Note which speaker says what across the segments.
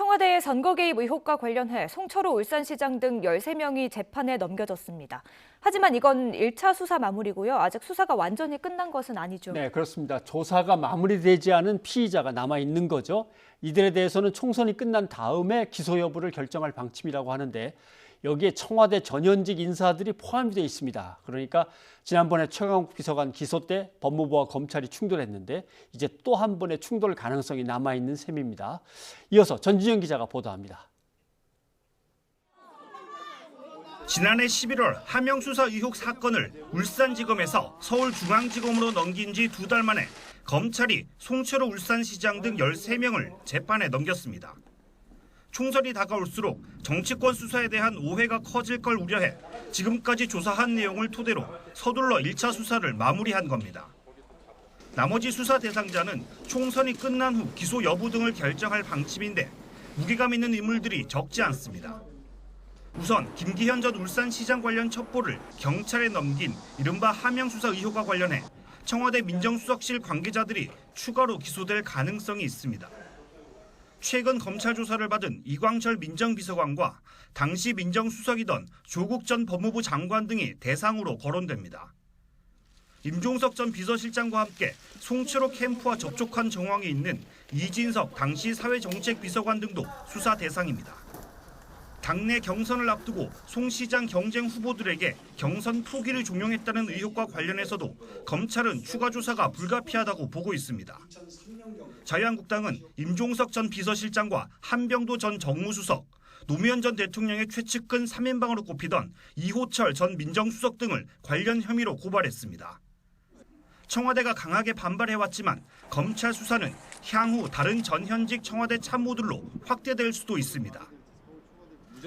Speaker 1: 청와대의 선거 개입 의혹과 관련해 송철호 울산시장 등 13명이 재판에 넘겨졌습니다. 하지만 이건 1차 수사 마무리고요. 아직 수사가 완전히 끝난 것은 아니죠.
Speaker 2: 네, 그렇습니다. 조사가 마무리되지 않은 피의자가 남아있는 거죠. 이들에 대해서는 총선이 끝난 다음에 기소 여부를 결정할 방침이라고 하는데 여기에 청와대 전현직 인사들이 포함이 되어 있습니다. 그러니까 지난번에 최강욱 비서관 기소 때 법무부와 검찰이 충돌했는데 이제 또 한 번의 충돌 가능성이 남아있는 셈입니다. 이어서 전진영 기자가 보도합니다.
Speaker 3: 지난해 11월 하명 수사 의혹 사건을 울산지검에서 서울중앙지검으로 넘긴 지 2달 만에 검찰이 송철호 울산시장 등 13명을 재판에 넘겼습니다. 총선이 다가올수록 정치권 수사에 대한 오해가 커질 걸 우려해 지금까지 조사한 내용을 토대로 서둘러 1차 수사를 마무리한 겁니다. 나머지 수사 대상자는 총선이 끝난 후 기소 여부 등을 결정할 방침인데 무게감 있는 인물들이 적지 않습니다. 우선 김기현 전 울산시장 관련 첩보를 경찰에 넘긴 이른바 하명 수사 의혹과 관련해 청와대 민정수석실 관계자들이 추가로 기소될 가능성이 있습니다. 최근 검찰 조사를 받은 이광철 민정비서관과 당시 민정수석이던 조국 전 법무부 장관 등이 대상으로 거론됩니다. 임종석 전 비서실장과 함께 송철호 캠프와 접촉한 정황이 있는 이진석 당시 사회정책비서관 등도 수사 대상입니다. 당내 경선을 앞두고 송 시장 경쟁 후보들에게 경선 포기를 종용했다는 의혹과 관련해서도 검찰은 추가 조사가 불가피하다고 보고 있습니다. 자유한국당은 임종석 전 비서실장과 한병도 전 정무수석, 노무현 전 대통령의 최측근 3인방으로 꼽히던 이호철 전 민정수석 등을 관련 혐의로 고발했습니다. 청와대가 강하게 반발해왔지만 검찰 수사는 향후 다른 전현직 청와대 참모들로 확대될 수도 있습니다.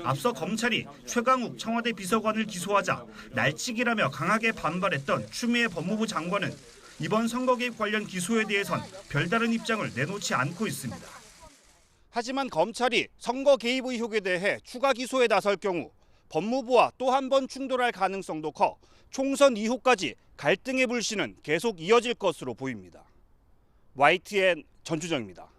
Speaker 3: 앞서 검찰이 최강욱 청와대 비서관을 기소하자 날치기라며 강하게 반발했던 추미애 법무부 장관은 이번 선거 개입 관련 기소에 대해선 별다른 입장을 내놓지 않고 있습니다. 하지만 검찰이 선거 개입 의혹에 대해 추가 기소에 나설 경우 법무부와 또 한 번 충돌할 가능성도 커 총선 이후까지 갈등의 불씨는 계속 이어질 것으로 보입니다. YTN 전주정입니다.